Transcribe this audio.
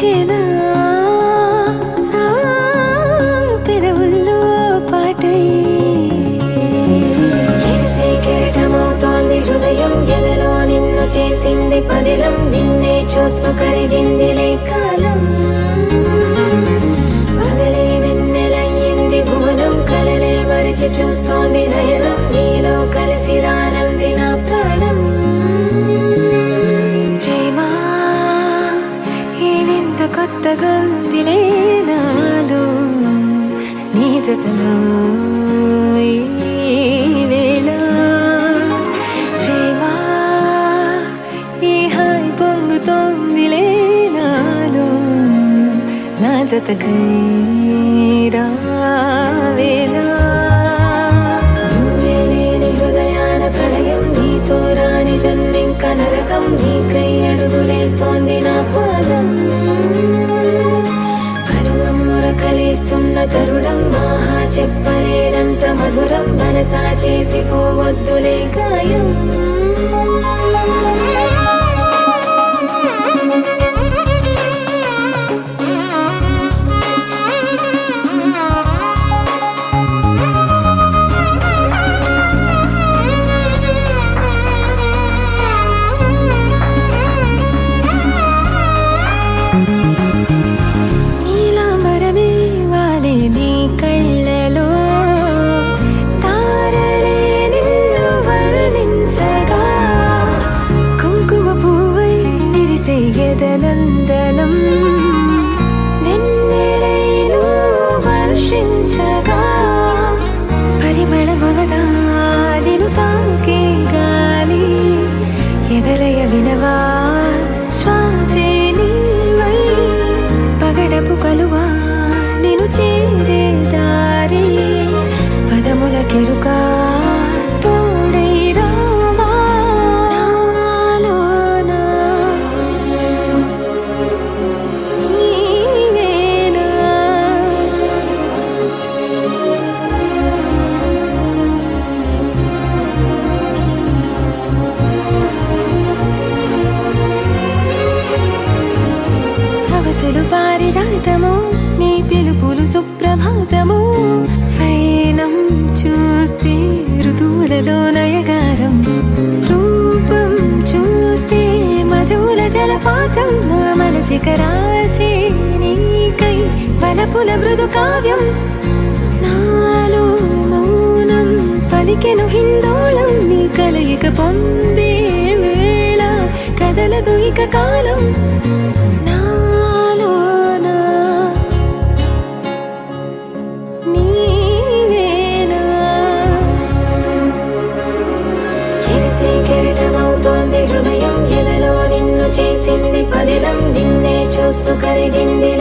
పిలిచేనా నా పెదవుల్లో పాటై ఎరిసే కెరటమవుతోంది హృదయం ఎదలో నిన్ను చేసింది పదిలం నిన్నే చూస్తూ కరిగిందిలే కాలం పగలే వెన్నెలయ్యింది భువనం కలలే మరిచి చూస్తోంది నయనం నీలో కలిసి రానంది నా ప్రాణం ప్రేమా ఏవింత కొత్తగా ఉందిలే నాలో నీ జతలో ఈ వేళ ప్రేమా ఈ హాయి పొంగుతోందిలే నాలో నా జతకై రావేలా నువ్వే లేని హృదయాల ప్రళయం నీతో రాని జన్మింక నరకం నీకై అడుగులేస్తోంది నా పాదం పరువం మురకలేస్తున్న తరుణం ఆహా చెప్పలేనంత మధురం మనసా చేసి పోవద్దులే గాయం నీలాంబరమే వాలే నీ కళ్ళలో తారలే నిన్ను వర్ణించగా కుంకుమ పువ్వై విరిసే ఎదనందనం వెన్నెలైను వర్షించగా పరిమళమవదా నిన్ను తాకే గాలి ఎదలయ వినవా శ్వాసే నీవై పగడపు కలువా నిన్ను చేరే దారి పదముల కెరుకా తోడై రావా నాలోనా నీవేనా సవసులు పారిజాతము నీ పిలుపులు సుప్రభాతము ఫైనం చూస్తే ఋతువులలో నయగారం రూపం చూస్తే మధువుల జలపాతం నా మనసిక రాసే నీకై బలపుల మృదు కావ్యం నాలో మౌనం పలికెను హిందోళం నీ కలయిక పొందే వేళ కదలదు ఇక కాలం నాలోనా నీవేనా ఎరిసే కెరటమవుతోంది హృదయం ఎదలో నిన్ను చేసింది పదిలం నిన్నే చూస్తూ కరిగింది